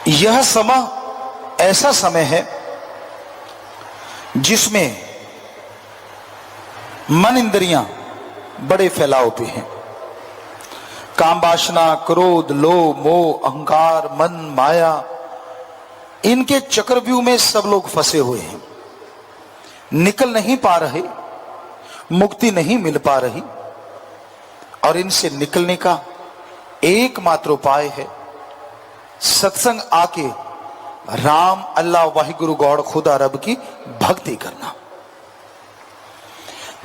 यह समय ऐसा समय है जिसमें मन इंद्रियां बड़े फैलाव पे हैं। काम वासना, क्रोध, लोभ, मोह, अहंकार, मन, माया, इनके चक्रव्यूह में सब लोग फंसे हुए हैं, निकल नहीं पा रहे, मुक्ति नहीं मिल पा रही। और इनसे निकलने का एकमात्र उपाय है सत्संग आके राम, अल्लाह, वाहिगुरु, गॉड, खुदा, रब की भक्ति करना।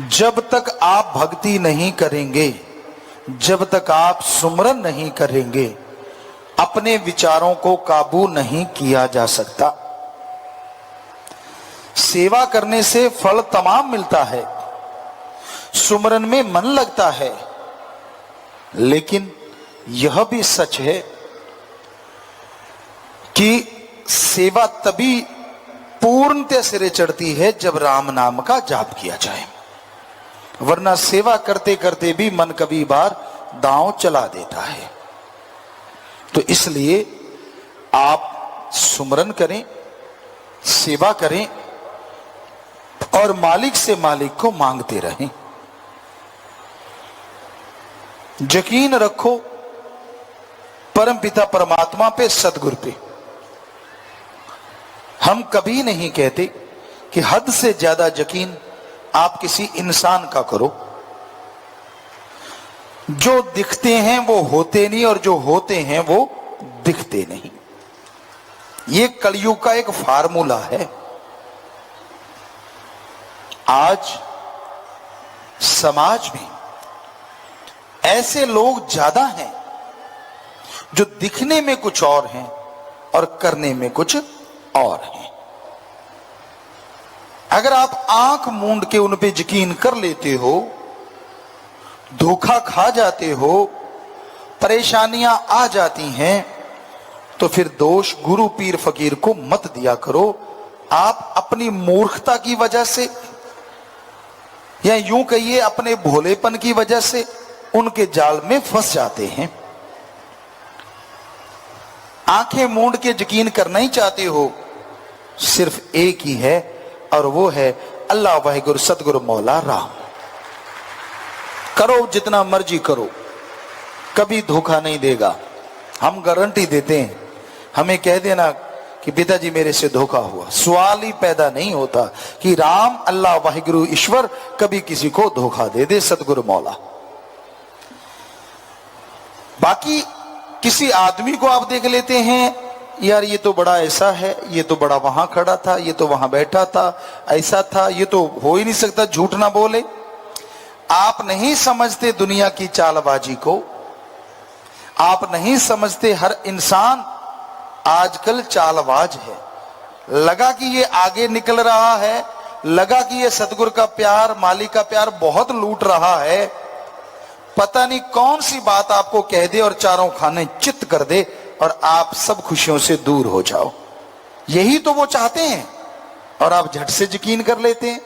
जब तक आप भक्ति नहीं करेंगे, जब तक आप सुमरन नहीं करेंगे, अपने विचारों को काबू नहीं किया जा सकता। सेवा करने से फल तमाम मिलता है, सुमरन में मन लगता है, लेकिन यह भी सच है कि सेवा तभी पूर्णतः सिरे चढ़ती है जब राम नाम का जाप किया जाए, वरना सेवा करते करते भी मन कभी बार दांव चला देता है। तो इसलिए आप सुमरन करें, सेवा करें और मालिक से मालिक को मांगते रहें। यकीन रखो परम पिता परमात्मा पे, सदगुरु पे। हम कभी नहीं कहते कि हद से ज्यादा यकीन आप किसी इंसान का करो। जो दिखते हैं वो होते नहीं, और जो होते हैं वो दिखते नहीं। ये कलयुग का एक फार्मूला है। आज समाज में ऐसे लोग ज्यादा हैं जो दिखने में कुछ और हैं और करने में कुछ और हैं। अगर आप आंख मूंद के उन पे यकीन कर लेते हो, धोखा खा जाते हो, परेशानियां आ जाती हैं, तो फिर दोष गुरु पीर फकीर को मत दिया करो। आप अपनी मूर्खता की वजह से, या यूं कहिए अपने भोलेपन की वजह से उनके जाल में फंस जाते हैं। आंखें मूंद के यकीन करना ही चाहते हो, सिर्फ एक ही है, और वो है अल्लाह, वाहिगुरु, सतगुरु, मौला राम। करो जितना मर्जी करो, कभी धोखा नहीं देगा। हम गारंटी देते हैं। हमें कह देना कि पिताजी मेरे से धोखा हुआ, सवाल ही पैदा नहीं होता कि राम, अल्लाह, वाहिगुरु, ईश्वर कभी किसी को धोखा दे दे, सतगुरु मौला। बाकी किसी आदमी को आप देख लेते हैं, यार ये तो बड़ा ऐसा है, ये तो बड़ा वहां खड़ा था, ये तो वहां बैठा था, ऐसा था, ये तो हो ही नहीं सकता, झूठ ना बोले। आप नहीं समझते दुनिया की चालबाजी को, आप नहीं समझते हर इंसान आजकल चालबाज है। लगा कि ये आगे निकल रहा है, लगा कि ये सतगुरु का प्यार, मालिक का प्यार बहुत लूट रहा है, पता नहीं कौन सी बात आपको कह दे और चारों खाने चित्त कर दे और आप सब खुशियों से दूर हो जाओ। यही तो वो चाहते हैं और आप झट से यकीन कर लेते हैं।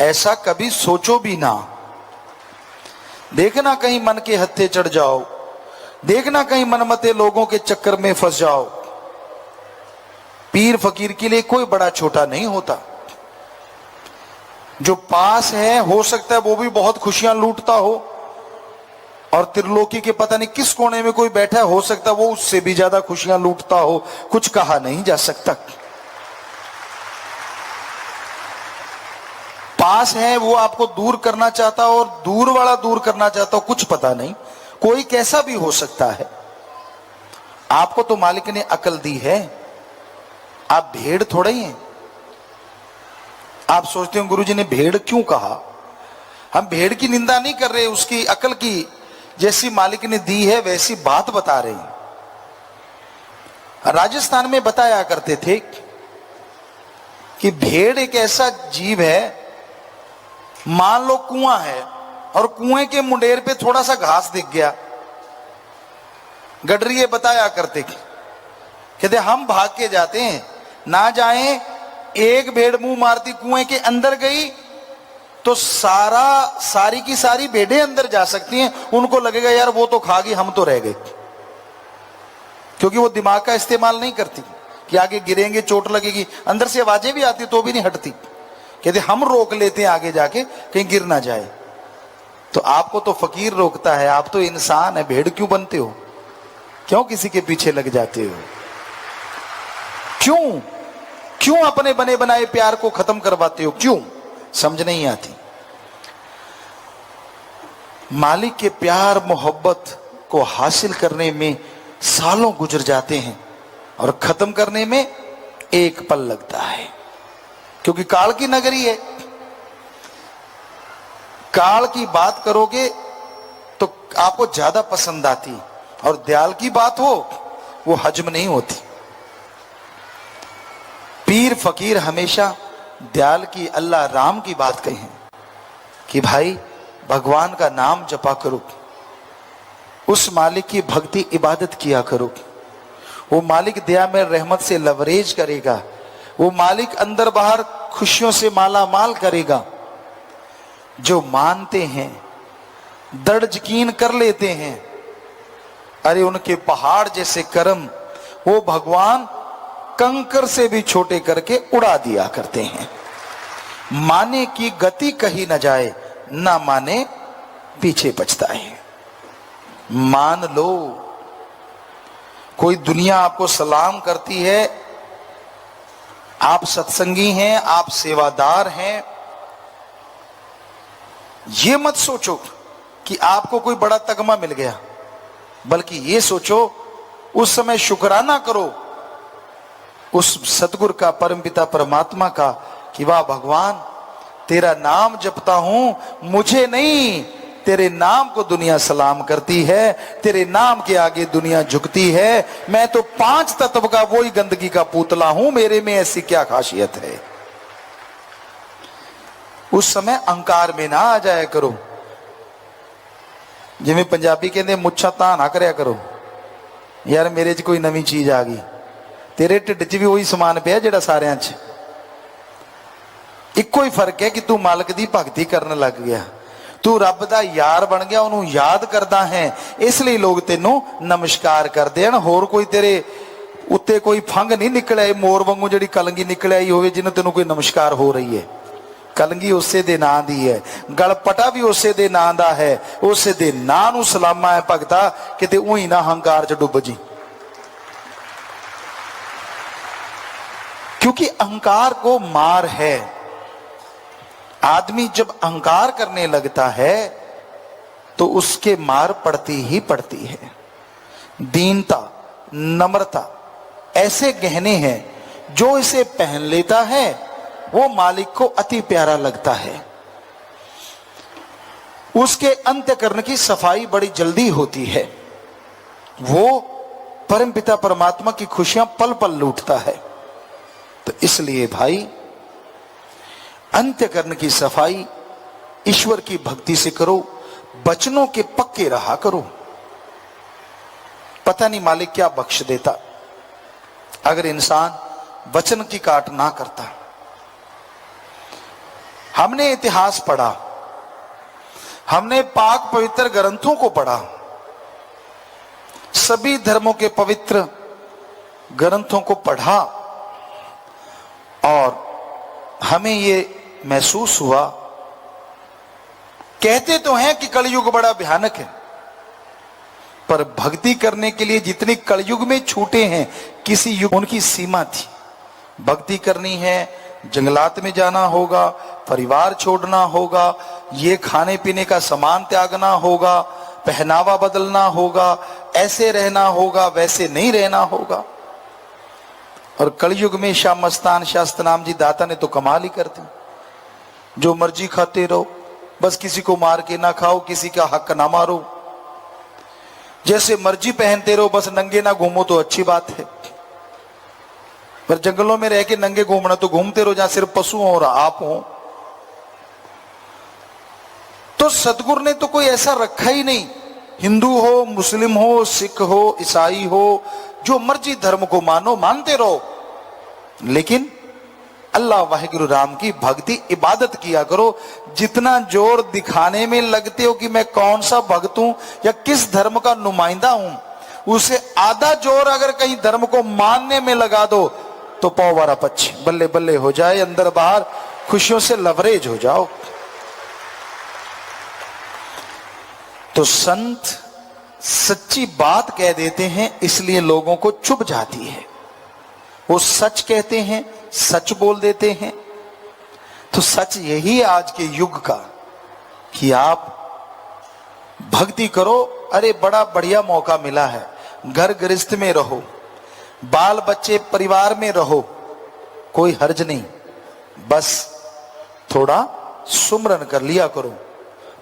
ऐसा कभी सोचो भी ना। देखना कहीं मन के हत्थे चढ़ जाओ, देखना कहीं मनमते लोगों के चक्कर में फंस जाओ। पीर फकीर के लिए कोई बड़ा छोटा नहीं होता। जो पास है, हो सकता है वो भी बहुत खुशियां लूटता हो, और त्रिलोकी के पता नहीं किस कोने में कोई बैठा है, हो सकता है वो उससे भी ज्यादा खुशियां लूटता हो। कुछ कहा नहीं जा सकता। पास है वो आपको दूर करना चाहता हो और दूर वाला दूर करना चाहता हो, कुछ पता नहीं। कोई कैसा भी हो सकता है। आपको तो मालिक ने अकल दी है, आप भेड़ थोड़े ही हैं। आप सोचते हो गुरुजी ने भेड़ क्यों कहा? हम भेड़ की निंदा नहीं कर रहे, उसकी अकल की जैसी मालिक ने दी है वैसी बात बता रहे हैं। राजस्थान में बताया करते थे कि भेड़ एक ऐसा जीव है, मान लो कुआं है और कुएं के मुंडेर पे थोड़ा सा घास दिख गया, गडरिये बताया करते कहते हम भाग के जाते हैं, ना जाएं। एक भेड़ मुंह मारती कुएं के अंदर गई तो सारी की सारी भेड़ें अंदर जा सकती हैं, उनको लगेगा यार वो तो खा गई, हम तो रह गए। क्योंकि वो दिमाग का इस्तेमाल नहीं करती कि आगे गिरेंगे चोट लगेगी। अंदर से आवाजें भी आती तो भी नहीं हटती, कहते हम रोक लेते हैं आगे जाके कहीं गिर ना जाए। तो आपको तो फकीर रोकता है, आप तो इंसान है, भेड़ क्यों बनते हो? क्यों किसी के पीछे लग जाते हो? क्यों क्यों अपने बने बनाए प्यार को खत्म करवाते हो? क्यों? समझ नहीं आती। मालिक के प्यार मोहब्बत को हासिल करने में सालों गुजर जाते हैं और खत्म करने में एक पल लगता है, क्योंकि काल की नगरी है। काल की बात करोगे तो आपको ज्यादा पसंद आती, और दयाल की बात हो वो हजम नहीं होती। पीर फकीर हमेशा दयाल की, अल्लाह राम की बात कहें कि भाई भगवान का नाम जपा करो, उस मालिक की भक्ति इबादत किया करो। वो मालिक दया में रहमत से लवरेज करेगा, वो मालिक अंदर बाहर खुशियों से माला माल करेगा। जो मानते हैं, दृढ़ यकीन कर लेते हैं, अरे उनके पहाड़ जैसे कर्म वो भगवान कंकर से भी छोटे करके उड़ा दिया करते हैं। माने की गति कही न जाए, ना माने पीछे बचता है। मान लो, कोई दुनिया आपको सलाम करती है, आप सत्संगी हैं, आप सेवादार हैं, ये मत सोचो कि आपको कोई बड़ा तगमा मिल गया, बल्कि ये सोचो उस समय शुक्राना करो उस सतगुरु का, परमपिता परमात्मा का, कि वाह भगवान तेरा नाम जपता हूं, मुझे नहीं तेरे नाम को दुनिया सलाम करती है, तेरे नाम के आगे दुनिया झुकती है। मैं तो 5 तत्व का वही गंदगी का पुतला हूं, मेरे में ऐसी क्या खासियत है। उस समय अहंकार में ना आ जाया करो। जिमें पंजाबी कहते मुच्छा तां ना करया करो, यार मेरे च कोई नवी चीज आ गई, तेरे ढिड च भी वही समान पिया जेड़ा सारियां च। इक्को ही फर्क है कि तू मालिक दी भगती करने लग गया, तू रब दा यार बन गया, उन्होंने याद करदा है, इसलिए लोग तेनों नमस्कार करते हैं। होर कोई तेरे उत्ते कोई फंग नहीं निकलिया, मोर वांगू जिहड़ी कलंगी निकल आई होवे जिन्हें तेनों कोई नमस्कार हो रही है। कलंगी उसे दे नां दी है, गलपटा भी उसे दे नां दा है, उसे दे नां नूं सलामा है भगता, किते उही ना हंकार च डुब जी। क्योंकि अहंकार को मार है। आदमी जब अहंकार करने लगता है तो उसके मार पड़ती ही पड़ती है। दीनता, नम्रता ऐसे गहने हैं जो इसे पहन लेता है वो मालिक को अति प्यारा लगता है। उसके अंतःकरण की सफाई बड़ी जल्दी होती है, वो परमपिता परमात्मा की खुशियां पल पल लूटता है। तो इसलिए भाई अंतःकरण की सफाई ईश्वर की भक्ति से करो, वचनों के पक्के रहा करो। पता नहीं मालिक क्या बख्श देता अगर इंसान वचन की काट ना करता। हमने इतिहास पढ़ा, हमने पाक पवित्र ग्रंथों को पढ़ा, सभी धर्मों के पवित्र ग्रंथों को पढ़ा, और हमें ये महसूस हुआ, कहते तो हैं कि कलयुग बड़ा भयानक है, पर भक्ति करने के लिए जितनी कलयुग में छूटे हैं, किसी युग उनकी सीमा थी। भक्ति करनी है, जंगलात में जाना होगा, परिवार छोड़ना होगा, ये खाने पीने का सामान त्यागना होगा, पहनावा बदलना होगा, ऐसे रहना होगा, वैसे नहीं रहना होगा। और कलयुग में शाह मस्तान शास्त्रनाम जी दाता ने तो कमाल ही करते, जो मर्जी खाते रहो, बस किसी को मार के ना खाओ, किसी का हक ना मारो, जैसे मर्जी पहनते रहो, बस नंगे ना घूमो तो अच्छी बात है, पर जंगलों में रह के नंगे घूमना तो घूमते रहो जहां सिर्फ पशु हो और आप हो। तो सतगुरु ने तो कोई ऐसा रखा ही नहीं, हिंदू हो, मुस्लिम हो, सिख हो, ईसाई हो, जो मर्जी धर्म को मानो, मानते रहो, लेकिन अल्लाह वाहिगुरु राम की भक्ति इबादत किया करो। जितना जोर दिखाने में लगते हो कि मैं कौन सा भक्त हूं या किस धर्म का नुमाइंदा हूं, उसे आधा जोर अगर कहीं धर्म को मानने में लगा दो तो पौवारा पच्ची बल्ले बल्ले हो जाए, अंदर बाहर खुशियों से लवरेज हो जाओ। तो संत सच्ची बात कह देते हैं, इसलिए लोगों को चुभ जाती है। वो सच कहते हैं, सच बोल देते हैं। तो सच यही आज के युग का कि आप भक्ति करो। अरे बड़ा बढ़िया मौका मिला है, घर गृहस्थ में रहो, बाल बच्चे परिवार में रहो, कोई हर्ज नहीं, बस थोड़ा सुमरन कर लिया करो।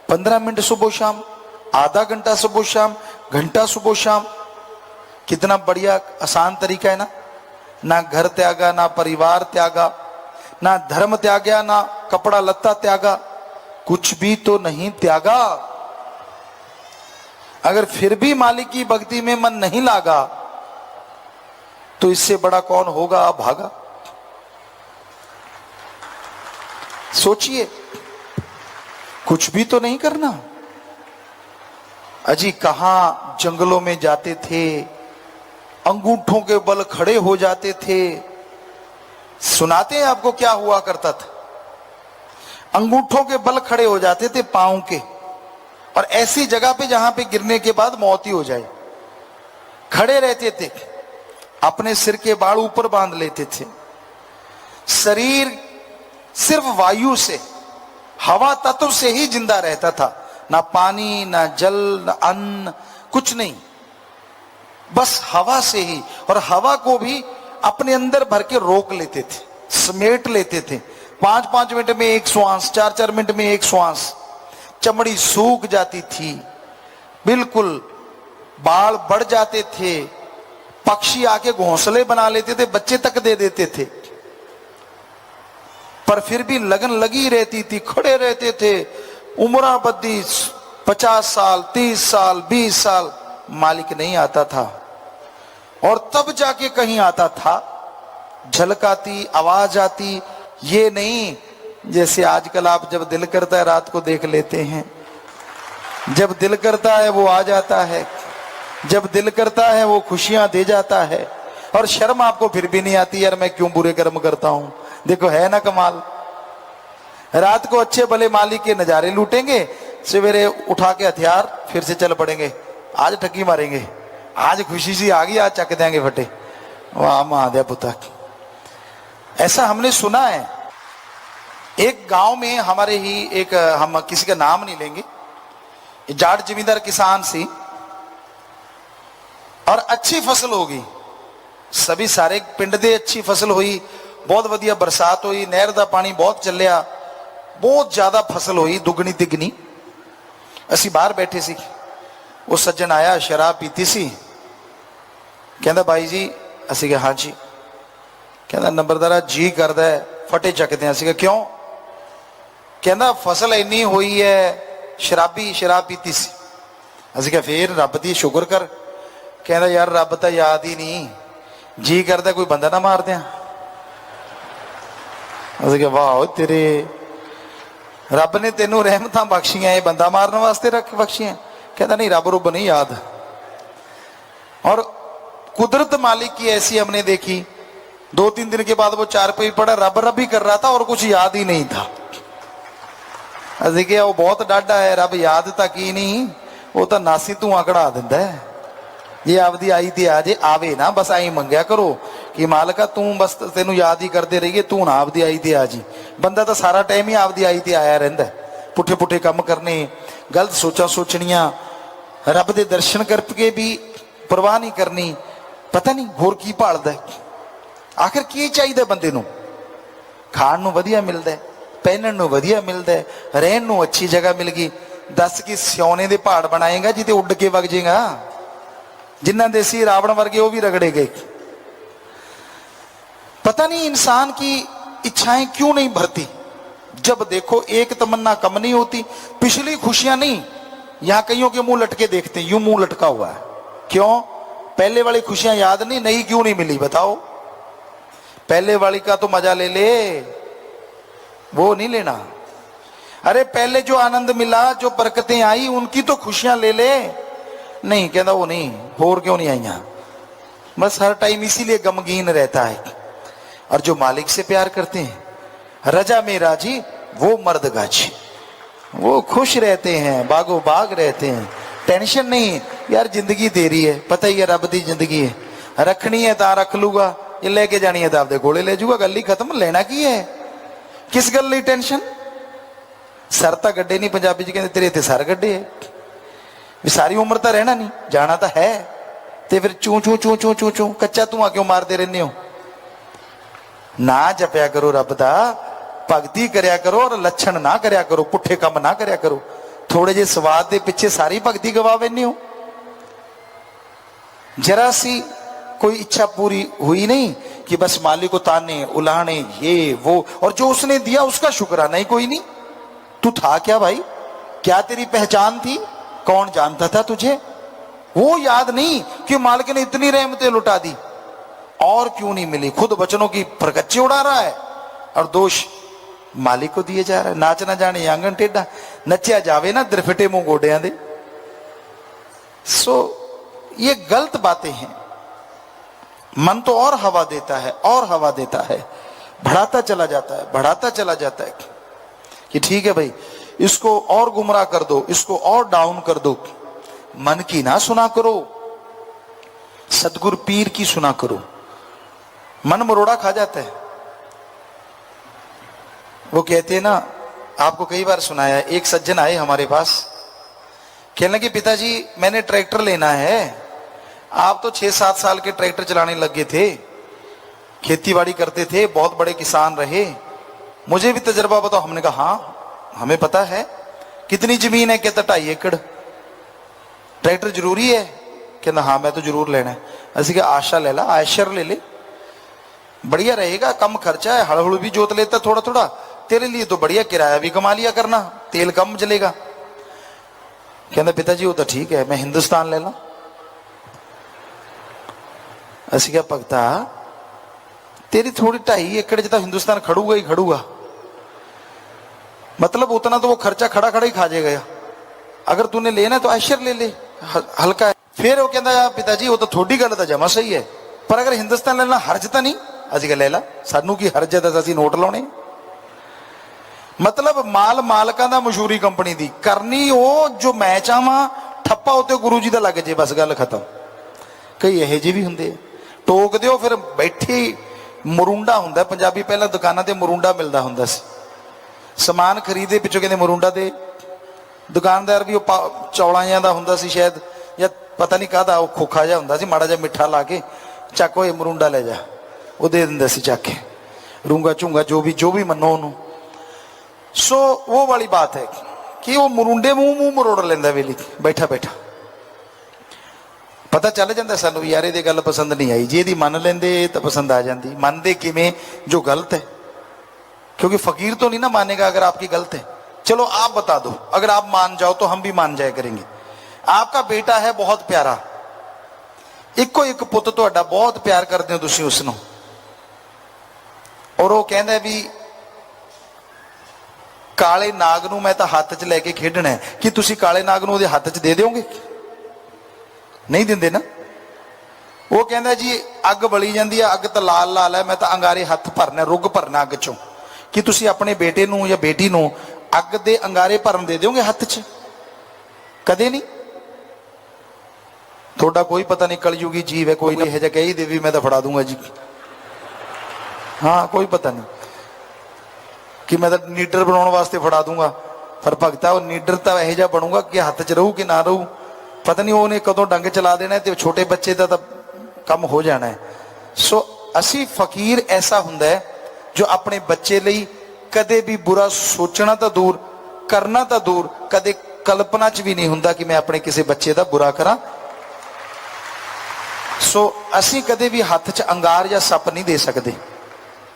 15 मिनट सुबह शाम, आधा घंटा सुबह शाम, घंटा सुबह शाम, कितना बढ़िया आसान तरीका है ना। ना घर त्यागा, ना परिवार त्यागा, ना धर्म त्यागा, ना कपड़ा लत्ता त्यागा, कुछ भी तो नहीं त्यागा। अगर फिर भी मालिक की भक्ति में मन नहीं लागा तो इससे बड़ा कौन होगा भागा। सोचिए, कुछ भी तो नहीं करना। अजी कहां जंगलों में जाते थे, अंगूठों के बल खड़े हो जाते थे। सुनाते हैं आपको क्या हुआ करता था। अंगूठों के बल खड़े हो जाते थे पांव के, और ऐसी जगह पे जहां पे गिरने के बाद मौत ही हो जाए। खड़े रहते थे, अपने सिर के बाल ऊपर बांध लेते थे। शरीर सिर्फ वायु से, हवा तत्व से ही जिंदा रहता था। ना पानी, ना जल, ना अन्न, कुछ नहीं, बस हवा से ही। और हवा को भी अपने अंदर भर के रोक लेते थे, समेट लेते थे। 5-5 मिनट में एक श्वास, 4-4 मिनट में एक श्वास। चमड़ी सूख जाती थी, बिल्कुल बाल बढ़ जाते थे। पक्षी आके घोंसले बना लेते थे, बच्चे तक दे देते थे, पर फिर भी लगन लगी रहती थी, खड़े रहते थे। उम्र बद्दी 50 साल, 30 साल, 20 साल, मालिक नहीं आता था। और तब जाके कहीं आता था, झलक आती, आवाज आती। ये नहीं जैसे आजकल आप जब दिल करता है रात को देख लेते हैं, जब दिल करता है वो आ जाता है, जब दिल करता है वो खुशियां दे जाता है। और शर्म आपको फिर भी नहीं आती, यार मैं क्यों बुरे कर्म करता हूं। देखो है ना कमाल। रात को अच्छे भले मालिक के नजारे लूटेंगे, सवेरे उठा के हथियार फिर से चल पड़ेंगे। आज ठगी मारेंगे, आज खुशी सी आ गई, आज चक देंगे फटे। वाह महादेव पुता। ऐसा हमने सुना है। एक गांव में हमारे ही एक, हम किसी का नाम नहीं लेंगे, जाट जमींदार किसान सी, और अच्छी फसल होगी। सभी सारे पिंड दे अच्छी फसल हुई, बहुत वधिया बरसात हुई, नहर दा पानी बहुत चलिया, बहुत ज्यादा फसल हुई, दुगनी तिगनी। असी बाहर बैठे सी, वो सज्जन आया, शराब पीती सी। कहता भाई जी, असी कहा हाँ जी। कहता नंबरदारा जी करदा है फटे चकते हैं। असी कहा क्यों? कहता फसल इन्नी हुई है, शराबी शराब पीती सी। असी कहा फिर रब दी शुक्र कर। कहता यार रब तो याद ही नहीं, जी करदा कोई बंदा ना मार दिया। असी कहा वाह तेरे, रब ने तेनू रहमत बख्शियां, ये बंदा मारने वास्ते रख बख्शियां। कहता नहीं रब रुब नहीं याद। और कुदरत मालिक की ऐसी हमने देखी, 2-3 दिन के बाद वो 4 पे पड़ा, रब रब ही कर रहा था और कुछ याद ही नहीं था। असी कहा वो बहुत डाढ़ा है, रब याद तक ही नहीं, वो तो नासी धुआं कढ़ा दिंदा है। ये आपदी आई ते आ जे, आवे ना बस आई मंगया करो कि मालका तू बस तेनू याद ही करते रहिए, तू ना आपदी आई ते आ जी। बंदा तो सारा टाइम ही आपदी आई ते आया रहिंदा, पुठे पुठे काम करने, गलत सोचा सोचनियां, रब दे दर्शन करके भी परवाह नहीं करनी। पता नहीं होर की भालदा है। आखिर की चाहिए बंदे नू? खाण नू वधिया मिलदा है, पहनण नू वधिया मिलदा है, रहण नू अच्छी जगह मिल गई। दस की सियाने दे पहाड़ बनाएगा जिते उड़ के वग जाएगा। जिन्ना देसी रावण वर्गे वो भी रगड़े गए। पता नहीं इंसान की इच्छाएं क्यों नहीं भरती। जब देखो एक तमन्ना कम नहीं होती। पिछली खुशियां नहीं, यहां कईयों के मुंह लटके देखते हैं, यूं मुंह लटका हुआ है। क्यों? पहले वाली खुशियां याद नहीं, नई क्यों नहीं मिली बताओ? पहले वाली का तो मजा ले ले, वो नहीं लेना। अरे पहले जो आनंद मिला, जो बरकतें आई, उनकी तो खुशियां ले ले। नहीं, कहता वो नहीं, होर क्यों नहीं आईया। बस हर टाइम इसीलिए गमगीन रहता है। और जो मालिक से प्यार करते हैं, रजा में राजी वो मर्द गाजी, वो खुश रहते हैं, बागो बाग रहते हैं, टेंशन नहीं। यार जिंदगी तेरी है, पता ही है रब दी जिंदगी है, रखनी है तो रख लूगा, ये लेके जानी है तो आपदे कोले ले जूगा, गल ही खत्म। लेना की है, किस गल ली टेंशन। सर तो गड्ढे नहीं, पंजाबी च कहते तेरे इत्थे सर गड्ढे है, भी सारी उम्र तो रहना नहीं, जाना तो है, तो फिर चू चू चू चू चू चू कच्चा धुआं क्यों मारते रहने हो। ना जपया करो रब दा, भगती करया करो और लक्षण ना करया करो, पुठे काम ना करया करो। थोड़े जे स्वाद के पिछे सारी भगती गवा बैठे हो। जरा सी कोई इच्छा पूरी हुई नहीं कि बस मालिक को ताने उलाने ये वो, और जो उसने दिया उसका शुक्राना ही कोई नहीं। तू था क्या भाई, क्या तेरी पहचान थी, कौन जानता था तुझे, वो याद नहीं कि मालिक ने इतनी रहमतें लुटा दी और क्यों नहीं मिली। खुद बचनों की परकच्चे उड़ा रहा है और दोष मालिक को दिए जा रहा है। नाच ना जाने आंगन टेढ़ा, नचिया जावे ना दिरफिटे मुंह गोडियां दे। सो ये गलत बातें हैं। मन तो और हवा देता है और हवा देता है, बढ़ाता चला जाता है, बढ़ाता चला जाता है कि ठीक है भाई इसको और गुमराह कर दो, इसको और डाउन कर दो। मन की ना सुना करो, सतगुरु पीर की सुना करो। मन मरोड़ा खा जाता है। वो कहते हैं ना, आपको कई बार सुनाया, एक सज्जन आए हमारे पास, कहने लगे पिताजी मैंने ट्रैक्टर लेना है। आप तो 6-7 साल के ट्रैक्टर चलाने लगे थे, खेतीबाड़ी करते थे, बहुत बड़े किसान रहे, मुझे भी तजर्बा बताओ। हमने कहा हाँ हमें पता है। कितनी जमीन है, कहता 2.5 एकड़। ट्रैक्टर जरूरी है, कहता हाँ मैं तो जरूर लेना है। असं क्या आशा ले ला, आयशर ले ले, बढ़िया रहेगा, कम खर्चा है, हड़ हुड़ भी जोत लेता थोड़ा थोड़ा, तेरे लिए तो बढ़िया, किराया भी कमा लिया करना, तेल कम जलेगा। कहता पिताजी वो तो ठीक है, मैं हिंदुस्तान ले ला। असं क्या भगता, तेरी थोड़ी 2.5 एकड़ तो हिंदुस्तान खड़ूगा ही खड़ूगा, मतलब उतना तो वो खर्चा खड़ा खड़ा ही खा जाएगा। अगर तूने लेना तो आयशर ले ले, हल्का है। फिर वो कहता पिताजी वो तो थोड़ी गल तो जमा सही है, पर अगर हिंदुस्तान लेना हर्ज तो नहीं। असं क्या ले ला, सानू की हर्ज है, असं नोट लाने। मतलब माल मालकां दा मशहूरी कंपनी दी करनी, वो जो मैं चाहवा ठप्पा उत्ते गुरु जी दा लग जे, बस गल खत्म। कई यह जे भी हुंदे, टोक दिओ फिर बैठे मरुंडा हुंदा। पंजाबी पहला दुकानां ते मरुंडा मिलदा हुंदा सी, समान खरीदे पिछों कहंदे मरुंडा दे। दुकानदार भी चौलां जिहां दा हुंदा सी शायद, या पता नहीं काहदा, वो खोखा जिहा हुंदा सी, माड़ा जिहा मिठा ला के ਚੱਕ ਓਏ मरुंडा ले जा, वो दे दिंदा सी ਚੱਕ के, रूंगा झूंगा जो भी मनो ਉਹਨੂੰ। सो वो वाली बात है कि वो मरुंडे मूंह मरोड़ लेंदा वेली बैठा बैठा। पता चल जाता सानू भी यार ये गल पसंद नहीं आई, जे दी मन लेंदे तो पसंद आ जाती। मनदे किवें, जो गलत है, क्योंकि फकीर तो नहीं ना मानेगा अगर आपकी गलत है। चलो आप बता दो, अगर आप मान जाओ तो हम भी मान जाया करेंगे। आपका बेटा है बहुत प्यारा, इको एक पुत तुहाडा, बहुत प्यार करते हो तुसीं उसनूं, और वो कहंदा भी काले नाग नूं मैं तो हत्थ च लैके खेडना है, कि तुसीं काले नाग नूं उहदे हत्थ च दे दोगे? नहीं दिंदे ना। वो कहंदा जी अग बली जाती है, अग तो लाल लाल है, मैं तो अंगारे हत्थ भरना, रुग भरना अग चों, कि तुसीं अपने बेटे नूं या बेटी नूं अग दे अंगारे भरन दे दोगे हत्थ च? कदे नहीं। थोड़ा कोई पता नहीं कलयुगी जीव है, कोई यह कही दे भी मैं तो फड़ा दूंगा जी, हाँ कोई पता नहीं कि मैं तो नीडर बनाने वास्ते फड़ा दूंगा, पर भगता वो नीडर तो यह जा बनूंगा कि हत्थ च रहू कि ना रहू, पता नहीं उन्हें कदों डंग चला देना है, तो छोटे बच्चे का तो कम हो जाना है। सो असी फकीर ऐसा हुंदा है जो अपने बच्चे लिए कदे भी बुरा सोचना तो दूर, करना तो दूर, कदे कल्पना च भी नहीं हुंदा कि मैं अपने किसी बच्चे का बुरा करा। सो असी कदे भी हाथ च अंगार या सप नहीं दे सकते,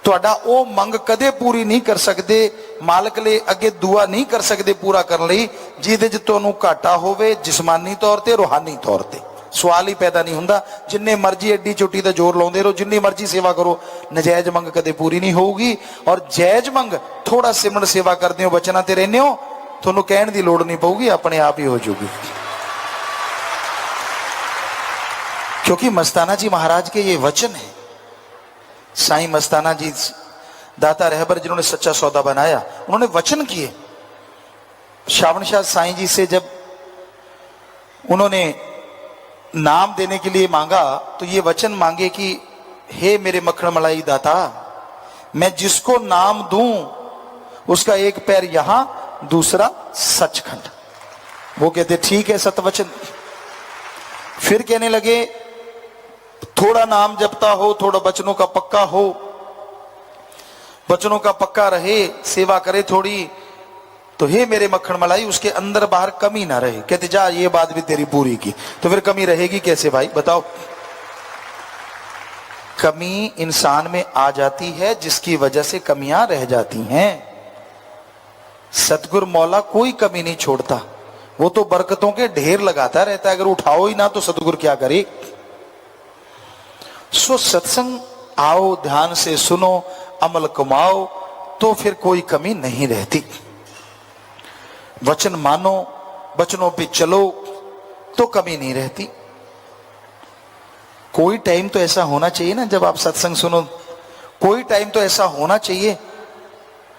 तुहाडा ओ मंग कदे पूरी नहीं कर सकते, मालक ले अगे दुआ नहीं कर सकते पूरा करने लई जिहदे च तुहानूं घाटा होवे जिस्मानी तौर ते रूहानी तौर ते। सवाल ही पैदा नहीं हुंदा। जिन्ने मर्जी एडी चोटी का जोर लाउंदे रहो, जिन्नी मर्जी सेवा करो, नजायज मंग कदे पूरी नहीं होगी। और जायज मंग थोड़ा सिमरन सेवा करते हो, बचना ते रहने हो, तुहानूं कहण दी लोड़ नहीं पऊगी, अपने आप ही हो जाऊगी। क्योंकि मस्ताना जी महाराज के ये वचन है। साईं मस्ताना जी दाता रहबर जिन्होंने सच्चा सौदा बनाया, उन्होंने वचन किए। श्रावण शाह साईं जी से जब उन्होंने नाम देने के लिए मांगा तो ये वचन मांगे कि हे मेरे मक्खन मलाई दाता, मैं जिसको नाम दूं उसका एक पैर यहां दूसरा सचखंड। वो कहते ठीक है सतवचन। फिर कहने लगे थोड़ा नाम जपता हो, थोड़ा बचनों का पक्का हो, बचनों का पक्का रहे, सेवा करे थोड़ी, तो हे मेरे मक्खन मलाई उसके अंदर बाहर कमी ना रहे। कहते जा ये बात भी तेरी पूरी की। तो फिर कमी रहेगी कैसे भाई बताओ? कमी इंसान में आ जाती है जिसकी वजह से कमियां रह जाती हैं। सतगुरु मौला कोई कमी नहीं छोड़ता, वो तो बरकतों के ढेर लगाता रहता है। अगर उठाओ ही ना तो सतगुरु क्या करे। सो सत्संग आओ, ध्यान से सुनो, अमल कमाओ, तो फिर कोई कमी नहीं रहती। वचन मानो, वचनों पे चलो तो कमी नहीं रहती। कोई टाइम तो ऐसा होना चाहिए ना जब आप सत्संग सुनो, कोई टाइम तो ऐसा होना चाहिए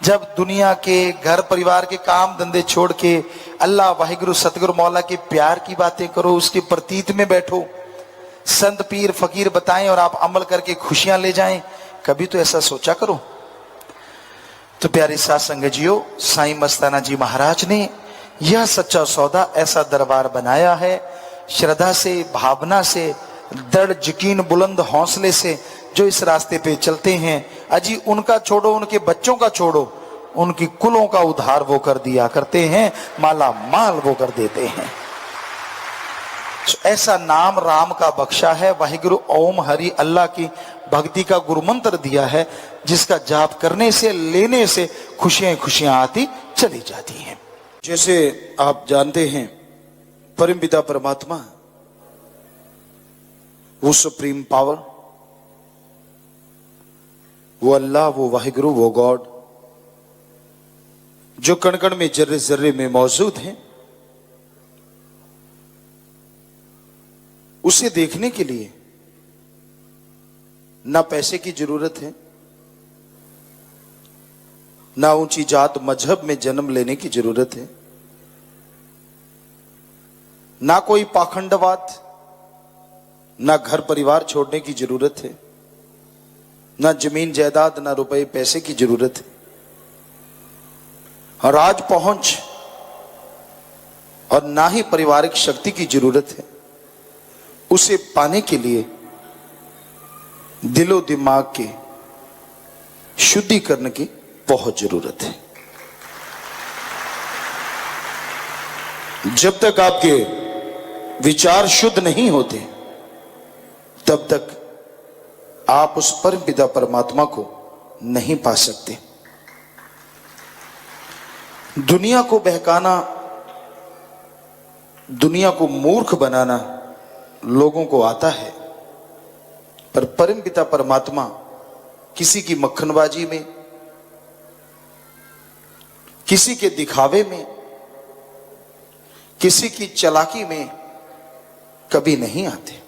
जब दुनिया के, घर परिवार के काम धंधे छोड़ के अल्लाह वाहिगुरु सतगुरु मौला के प्यार की बातें करो, उसके प्रतीत में बैठो, संत पीर फकीर बताएं और आप अमल करके खुशियां ले जाएं। कभी तो ऐसा सोचा करो। तो प्यारे साथ संगजियों, साईं मस्ताना जी महाराज ने यह सच्चा सौदा ऐसा दरबार बनाया है। श्रद्धा से, भावना से, दृढ़ यकीन, बुलंद हौसले से जो इस रास्ते पे चलते हैं, अजी उनका छोड़ो, उनके बच्चों का छोड़ो, उनकी कुलों का उद्धार वो कर दिया करते हैं, माला माल वो कर देते हैं। ऐसा नाम राम का बख्शा है, वाहिगुरु ओम हरि अल्लाह की भक्ति का गुरु मंत्र दिया है, जिसका जाप करने से, लेने से खुशियां खुशियां आती चली जाती हैं। जैसे आप जानते हैं परम पिता परमात्मा, वो सुप्रीम पावर, वो अल्लाह, वो वाहिगुरु, वो गॉड, जो कण कण में, जर्रे जर्रे में मौजूद है, उसे देखने के लिए ना पैसे की जरूरत है, ना ऊंची जात मजहब में जन्म लेने की जरूरत है, ना कोई पाखंडवाद, ना घर परिवार छोड़ने की जरूरत है, ना जमीन जायदाद, ना रुपए पैसे की जरूरत है। और राज पहुंच और ना ही पारिवारिक शक्ति की जरूरत है। उसे पाने के लिए दिलो दिमाग के शुद्धिकरण की बहुत जरूरत है। जब तक आपके विचार शुद्ध नहीं होते, तब तक आप उस परम पिता परमात्मा को नहीं पा सकते। दुनिया को बहकाना, दुनिया को मूर्ख बनाना लोगों को आता है, पर परम पिता परमात्मा किसी की मक्खनबाजी में, किसी के दिखावे में, किसी की चालाकी में कभी नहीं आते।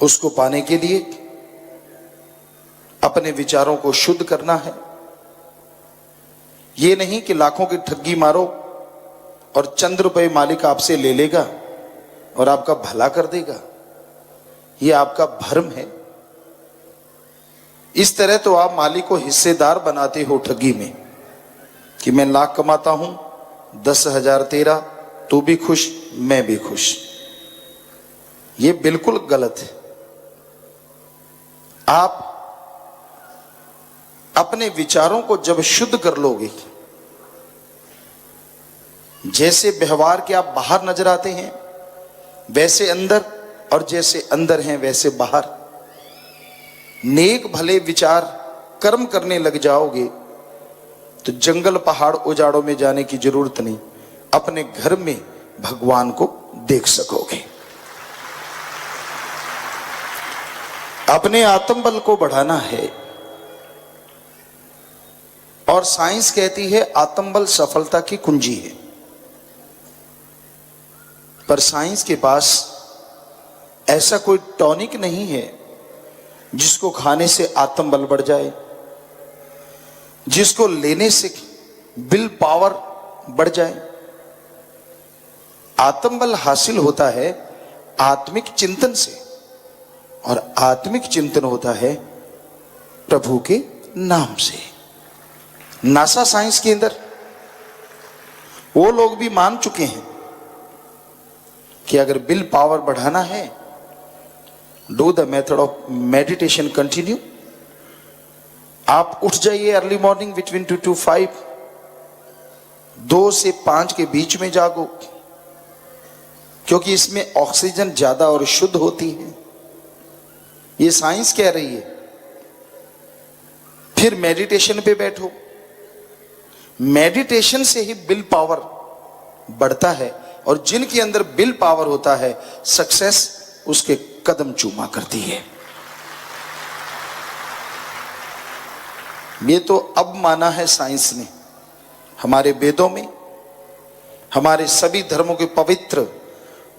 उसको पाने के लिए अपने विचारों को शुद्ध करना है। ये नहीं कि लाखों की ठगी मारो और चंद रुपए मालिक आपसे ले लेगा और आपका भला कर देगा। यह आपका भ्रम है। इस तरह तो आप मालिक को हिस्सेदार बनाते हो ठगी में, कि मैं लाख कमाता हूं, 10,000 तेरा, तू भी खुश, मैं भी खुश। यह बिल्कुल गलत है। आप अपने विचारों को जब शुद्ध कर लोगे, जैसे व्यवहार के आप बाहर नजर आते हैं वैसे अंदर, और जैसे अंदर हैं वैसे बाहर, नेक भले विचार कर्म करने लग जाओगे तो जंगल पहाड़ उजाड़ों में जाने की जरूरत नहीं, अपने घर में भगवान को देख सकोगे। अपने आत्मबल को बढ़ाना है। और साइंस कहती है आत्मबल सफलता की कुंजी है। पर साइंस के पास ऐसा कोई टॉनिक नहीं है जिसको खाने से आत्मबल बढ़ जाए, जिसको लेने से विल पावर बढ़ जाए। आत्मबल हासिल होता है आत्मिक चिंतन से, और आत्मिक चिंतन होता है प्रभु के नाम से। नासा साइंस के अंदर वो लोग भी मान चुके हैं कि अगर विल पावर बढ़ाना है, do the method of meditation continue. आप उठ जाइए अर्ली मॉर्निंग बिटवीन 2 to 5, 2 से 5 के बीच में जागो, क्योंकि इसमें ऑक्सीजन ज्यादा और शुद्ध होती है, ये साइंस कह रही है। फिर मेडिटेशन पे बैठो, मेडिटेशन से ही विल पावर बढ़ता है, और जिनके अंदर विल पावर होता है सक्सेस उसके कदम चूमा करती है। ये तो अब माना है साइंस ने। हमारे वेदों में, हमारे सभी धर्मों के पवित्र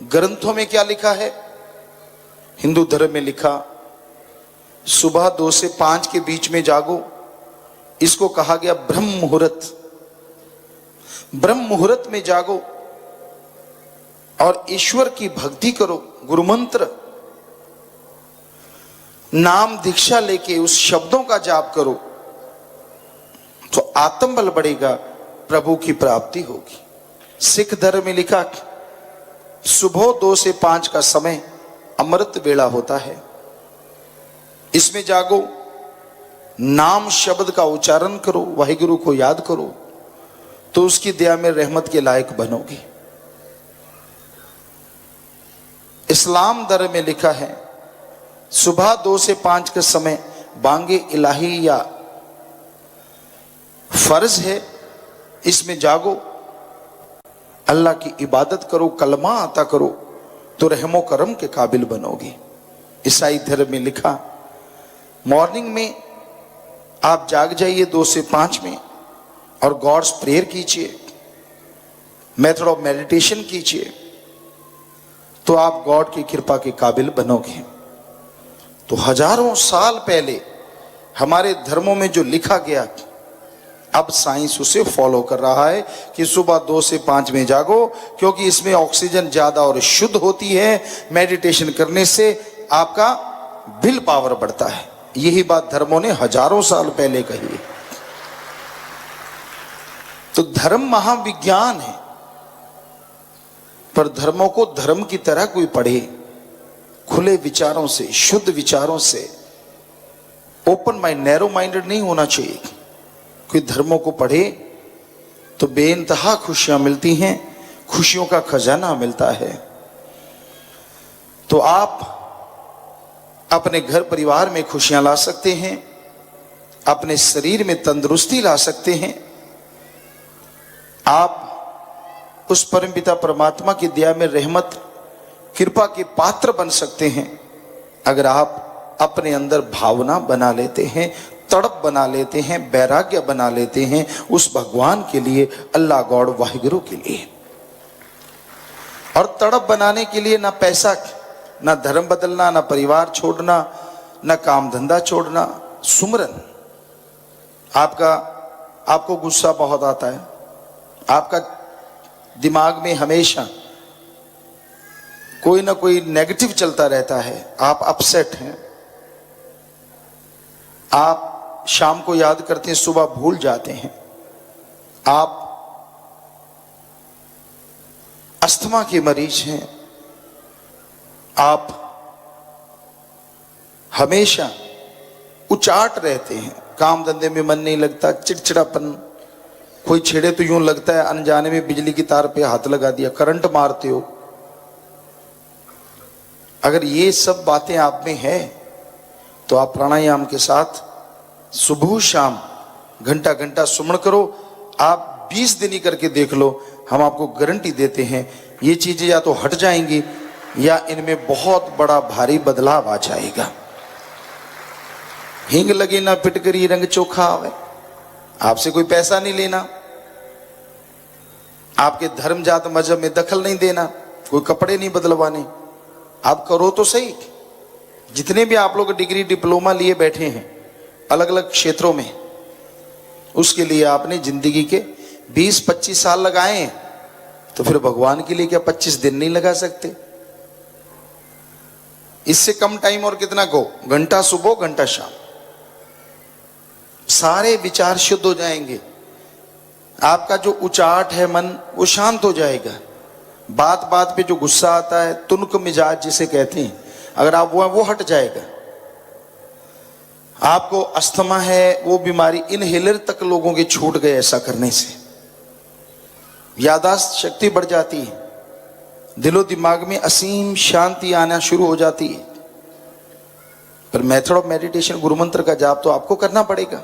ग्रंथों में क्या लिखा है? हिंदू धर्म में लिखा सुबह 2 से 5 के बीच में जागो, इसको कहा गया ब्रह्म मुहूर्त। ब्रह्म मुहूर्त में जागो और ईश्वर की भक्ति करो, गुरु मंत्र नाम दीक्षा लेके उस शब्दों का जाप करो, तो आत्मबल बढ़ेगा, प्रभु की प्राप्ति होगी। सिख धर्म में लिखा सुबह 2 से 5 का समय अमृत वेला होता है, इसमें जागो, नाम शब्द का उच्चारण करो, वाहिगुरु को याद करो, तो उसकी दया में रहमत के लायक बनोगे। इस्लाम धर्म में लिखा है सुबह 2 से 5 का समय बांगे इलाही या फर्ज है, इसमें जागो, अल्लाह की इबादत करो, कलमा आता करो, तो रहमो करम के काबिल बनोगे। ईसाई धर्म में लिखा मॉर्निंग में आप जाग जाइए 2 से 5 में और गॉड्स प्रेयर कीजिए, मेथड ऑफ मेडिटेशन कीजिए, तो आप गॉड की कृपा के काबिल बनोगे। तो हजारों साल पहले हमारे धर्मों में जो लिखा गया, अब साइंस उसे फॉलो कर रहा है कि सुबह 2 से 5 में जागो, क्योंकि इसमें ऑक्सीजन ज्यादा और शुद्ध होती है। मेडिटेशन करने से आपका विल पावर बढ़ता है। यही बात धर्मों ने हजारों साल पहले कही है। तो धर्म महाविज्ञान है, पर धर्मों को धर्म की तरह कोई पढ़े, खुले विचारों से, शुद्ध विचारों से, ओपन माइंड, नैरो माइंडेड नहीं होना चाहिए। कोई धर्मों को पढ़े तो बेइंतहा खुशियां मिलती हैं, खुशियों का खजाना मिलता है। तो आप अपने घर परिवार में खुशियां ला सकते हैं, अपने शरीर में तंदुरुस्ती ला सकते हैं। आप उस परमपिता परमात्मा की दया में रहमत कृपा के पात्र बन सकते हैं, अगर आप अपने अंदर भावना बना लेते हैं, तड़प बना लेते हैं, वैराग्य बना लेते हैं उस भगवान के लिए, अल्लाह गॉड वाहिगुरु के लिए। और तड़प बनाने के लिए ना पैसा, ना धर्म बदलना, ना परिवार छोड़ना, ना काम धंधा छोड़ना, सुमरन। आपको गुस्सा बहुत आता है, आपका दिमाग में हमेशा कोई ना कोई नेगेटिव चलता रहता है, आप अपसेट हैं, आप शाम को याद करते हैं, सुबह भूल जाते हैं, आप अस्थमा के मरीज हैं, आप हमेशा उचाट रहते हैं, काम धंधे में मन नहीं लगता, चिड़चिड़ापन, कोई छेड़े तो यूं लगता है अनजाने में बिजली की तार पे हाथ लगा दिया, करंट मारते हो। अगर ये सब बातें आप में है तो आप प्राणायाम के साथ सुबह शाम घंटा घंटा सुमन करो। आप 20 दिन ही करके देख लो, हम आपको गारंटी देते हैं ये चीजें या तो हट जाएंगी या इनमें बहुत बड़ा भारी बदलाव आ जाएगा। हींग लगे ना पिटकरी रंग चोखा आवे, आपसे कोई पैसा नहीं लेना, आपके धर्म जात मजहब में दखल नहीं देना, कोई कपड़े नहीं बदलवाने, आप करो तो सही। जितने भी आप लोग डिग्री डिप्लोमा लिए बैठे हैं अलग अलग क्षेत्रों में, उसके लिए आपने जिंदगी के 20-25 साल लगाए हैं, तो फिर भगवान के लिए क्या 25 दिन नहीं लगा सकते? इससे कम टाइम और कितना को, घंटा सुबह घंटा शाम, सारे विचार शुद्ध हो जाएंगे। आपका जो उचाट है मन वो शांत हो जाएगा। बात बात पे जो गुस्सा आता है, तुनक मिजाज जिसे कहते हैं, अगर आप वो हट जाएगा। आपको अस्थमा है, वो बीमारी इनहेलर तक लोगों के छूट गए ऐसा करने से। याददाश्त शक्ति बढ़ जाती है, दिलो दिमाग में असीम शांति आना शुरू हो जाती है। पर मेथड ऑफ मेडिटेशन, गुरु मंत्र का जाप तो आपको करना पड़ेगा।